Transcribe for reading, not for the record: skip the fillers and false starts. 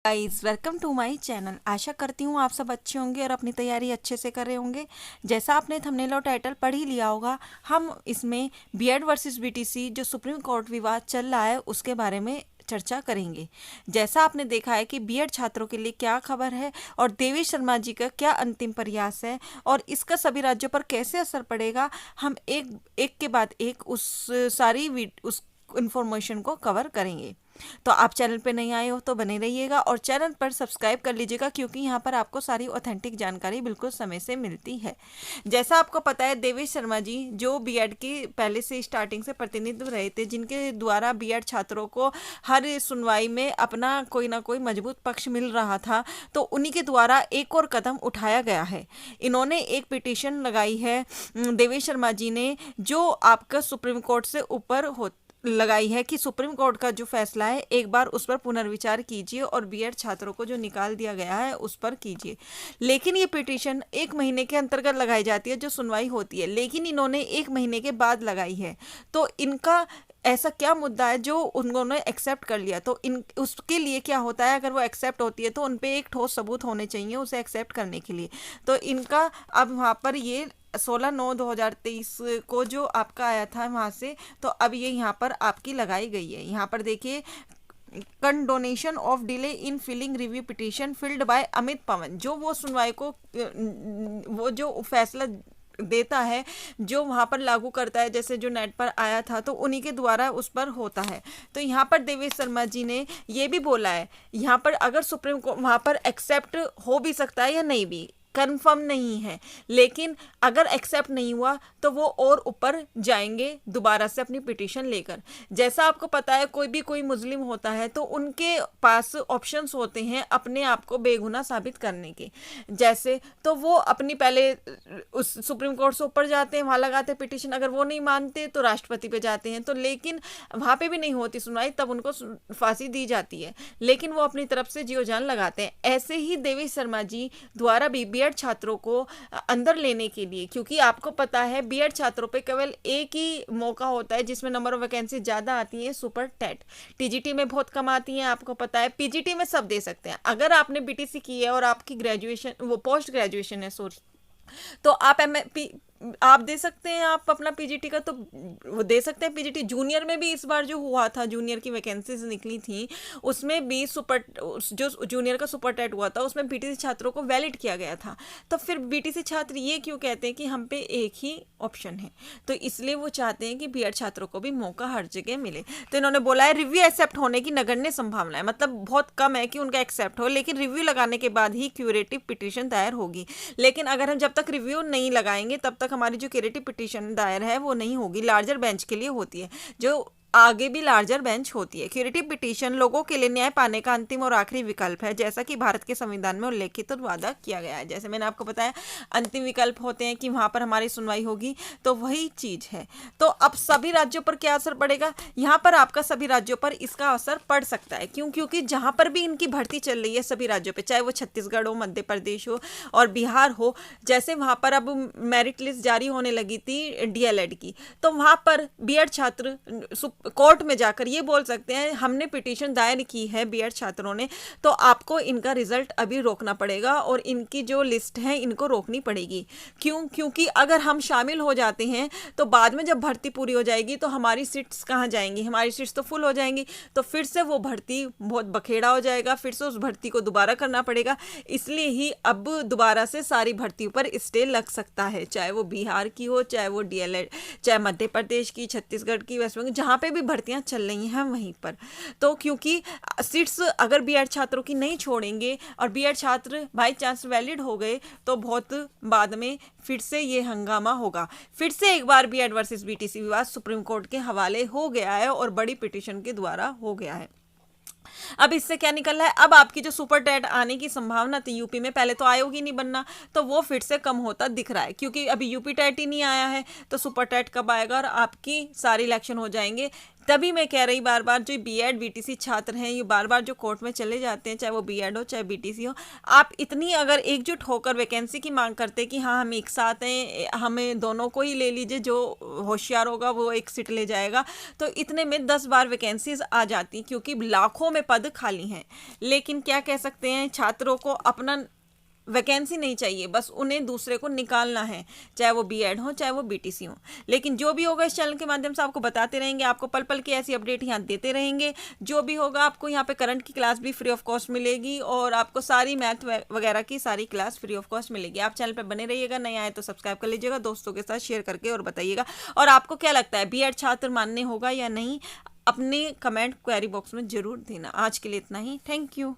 Guys welcome to my channel. आशा करती हूँ आप सब अच्छे होंगे और अपनी तैयारी अच्छे से कर रहे होंगे। जैसा आपने थंबनेल और टाइटल पढ़ ही लिया होगा, हम इसमें बीएड वर्सेस बीटीसी जो सुप्रीम कोर्ट विवाद चल रहा है उसके बारे में चर्चा करेंगे। जैसा आपने देखा है कि बीएड छात्रों के लिए क्या खबर है और देवेश शर्मा जी का क्या अंतिम प्रयास है और इसका सभी राज्यों पर कैसे असर पड़ेगा, हम एक एक के बाद एक उस इंफॉर्मेशन को कवर करेंगे। तो आप चैनल पे नहीं आए हो तो बने रहिएगा और चैनल पर सब्सक्राइब कर लीजिएगा, क्योंकि यहाँ पर आपको सारी ऑथेंटिक जानकारी बिल्कुल समय से मिलती है। जैसा आपको पता है, देवेश शर्मा जी जो बीएड के पहले से स्टार्टिंग से प्रतिनिधित्व रहे थे, जिनके द्वारा बीएड छात्रों को हर सुनवाई में अपना कोई ना कोई मजबूत पक्ष मिल रहा था, तो उन्हीं के द्वारा एक और कदम उठाया गया है। इन्होंने एक पिटीशन लगाई है देवेश शर्मा जी ने, जो आपका सुप्रीम कोर्ट से ऊपर हो लगाई है कि सुप्रीम कोर्ट का जो फैसला है एक बार उस पर पुनर्विचार कीजिए और बीएड छात्रों को जो निकाल दिया गया है उस पर कीजिए। लेकिन ये पिटीशन 1 महीने के अंतर्गत लगाई जाती है जो सुनवाई होती है, लेकिन इन्होंने 1 महीने के बाद लगाई है। तो इनका ऐसा क्या मुद्दा है जो उन्होंने एक्सेप्ट कर लिया, तो इन उसके लिए क्या होता है, अगर वो एक्सेप्ट होती है तो उन पे एक ठोस सबूत होने चाहिए उसे एक्सेप्ट करने के लिए। तो इनका अब वहाँ पर ये 16/9/2023 को जो आपका आया था वहाँ से, तो अब ये यहाँ पर आपकी लगाई गई है। यहाँ पर देखिए, condonation of delay in filing review petition filed by Amit Pawan, जो वो सुनवाई को वो जो फैसला देता है, जो वहाँ पर लागू करता है, जैसे जो नेट पर आया था तो उन्हीं के द्वारा उस पर होता है। तो यहाँ पर देवेश शर्मा जी ने ये भी बोला है, यहाँ पर अगर सुप्रीम कोर्ट वहाँ पर एक्सेप्ट हो भी सकता है या नहीं भी, कंफर्म नहीं है, लेकिन अगर एक्सेप्ट नहीं हुआ तो वो और ऊपर जाएंगे दोबारा से अपनी पिटीशन लेकर। जैसा आपको पता है, कोई मुस्लिम होता है तो उनके पास ऑप्शंस होते हैं अपने आप को बेगुनाह साबित करने के। जैसे तो वो अपनी पहले उस सुप्रीम कोर्ट से ऊपर जाते हैं, वहाँ लगाते हैं पिटीशन, अगर वो नहीं मानते तो राष्ट्रपति पे जाते हैं, तो लेकिन वहाँ पे भी नहीं होती सुनवाई, तब उनको फांसी दी जाती है, लेकिन वो अपनी तरफ से जीव जान लगाते हैं। ऐसे ही देवेश शर्मा जी द्वारा भी बीएड छात्रों को अंदर लेने के लिए, क्योंकि आपको पता है बीएड छात्रों पे केवल एक ही मौका होता है जिसमें नंबर ऑफ वैकेंसी ज़्यादा आती है, सुपर टेट। टीजीटी में बहुत कम आती हैं, आपको पता है। पीजीटी में सब दे सकते हैं। अगर आपने बीटीसी की है और आपकी ग्रेजुएशन वो पोस्ट ग्रेजुएशन है, सॉरी, तो आप दे सकते हैं, आप अपना पीजीटी का तो वो दे सकते हैं। पीजीटी जूनियर में भी इस बार जो हुआ था, जूनियर की वैकेंसीज निकली थी, उसमें भी जो जूनियर का सुपर टेट हुआ था उसमें बीटीसी छात्रों को वैलिड किया गया था। तो फिर बीटीसी छात्र ये क्यों कहते हैं कि हम पे एक ही ऑप्शन है, तो इसलिए वो चाहते हैं कि बीएड छात्रों को भी मौका हर जगह मिले। तो इन्होंने बोला है रिव्यू एक्सेप्ट होने की नगण्य संभावना है, मतलब बहुत कम है कि उनका एक्सेप्ट हो, लेकिन रिव्यू लगाने के बाद ही क्यूरेटिव पिटीशन दायर होगी। लेकिन अगर हम जब तक रिव्यू नहीं लगाएंगे तब तक हमारी जो क्यूरेटिव पिटीशन दायर है वो नहीं होगी। लार्जर बेंच के लिए होती है, जो आगे भी लार्जर बेंच होती है। क्यूरेटिव पिटीशन लोगों के लिए न्याय पाने का अंतिम और आखिरी विकल्प है, जैसा कि भारत के संविधान में उल्लेखित और वादा किया गया है। जैसे मैंने आपको बताया, अंतिम विकल्प होते हैं कि वहां पर हमारी सुनवाई होगी, तो वही चीज है। तो अब सभी राज्यों पर क्या असर पड़ेगा, यहाँ पर आपका सभी राज्यों पर इसका असर पड़ सकता है। क्यों? क्योंकि जहां पर भी इनकी भर्ती चल रही है सभी राज्यों पर, चाहे वो छत्तीसगढ़ हो, मध्य प्रदेश हो और बिहार हो, जैसे वहां पर अब मेरिट लिस्ट जारी होने लगी थी डीएलएड की, तो वहां पर बीएड छात्र कोर्ट में जाकर ये बोल सकते हैं हमने पिटीशन दायर की है बीएड छात्रों ने, तो आपको इनका रिजल्ट अभी रोकना पड़ेगा और इनकी जो लिस्ट है इनको रोकनी पड़ेगी। क्यों? क्योंकि अगर हम शामिल हो जाते हैं तो बाद में जब भर्ती पूरी हो जाएगी तो हमारी सीट्स कहाँ जाएंगी, हमारी सीट्स तो फुल हो जाएंगी, तो फिर से वो भर्ती बहुत बखेड़ा हो जाएगा, फिर से उस भर्ती को दोबारा करना पड़ेगा। इसलिए ही अब दोबारा से सारी भर्तियों पर स्टे लग सकता है, चाहे वो बिहार की हो, चाहे वो डीएलएड, चाहे मध्य प्रदेश की, छत्तीसगढ़ की, वेस्ट बंगाल, जहाँ पे भी भर्तियां चल रही हैं वहीं पर। तो क्योंकि सीट्स अगर बीएड छात्रों की नहीं छोड़ेंगे और बीएड छात्र बाई चांस वैलिड हो गए तो बहुत बाद में फिर से ये हंगामा होगा। फिर से एक बार बीएड वर्सेस बीटीसी विवाद सुप्रीम कोर्ट के हवाले हो गया है और बड़ी पिटीशन के द्वारा हो गया है। अब इससे क्या निकल रहा है, अब आपकी जो सुपर टेट आने की संभावना थी यूपी में, पहले तो आयोग ही नहीं बनना, तो वो फिर से कम होता दिख रहा है, क्योंकि अभी यूपी टेट ही नहीं आया है, तो सुपर टेट कब आएगा और आपकी सारी इलेक्शन हो जाएंगे तभी मैं कह रही बार बार जो बीएड बीटीसी छात्र हैं ये बार बार जो कोर्ट में चले जाते हैं, चाहे वो बीएड हो चाहे बीटीसी हो, आप इतनी अगर एकजुट होकर वैकेंसी की मांग करते कि हाँ हम एक साथ हैं, हमें दोनों को ही ले लीजिए, जो होशियार होगा वो एक सीट ले जाएगा, तो इतने में 10 बार वैकेंसीज आ जाती, क्योंकि लाखों में पद खाली हैं। लेकिन क्या कह सकते हैं, छात्रों को अपना वैकेंसी नहीं चाहिए, बस उन्हें दूसरे को निकालना है, चाहे वो बीएड हो चाहे वो बीटीसी हो। लेकिन जो भी होगा इस चैनल के माध्यम से आपको बताते रहेंगे, आपको पल पल की ऐसी अपडेट यहाँ देते रहेंगे। जो भी होगा आपको यहाँ पे करंट की क्लास भी फ्री ऑफ कॉस्ट मिलेगी और आपको सारी मैथ वगैरह की सारी क्लास फ्री ऑफ कॉस्ट मिलेगी। आप चैनल पर बने रहिएगा, नए आए तो सब्सक्राइब कर लीजिएगा, दोस्तों के साथ शेयर करके और बताइएगा। और आपको क्या लगता है बीएड छात्र मान्य होगा या नहीं, अपने कमेंट क्वेरी बॉक्स में जरूर देना। आज के लिए इतना ही, थैंक यू।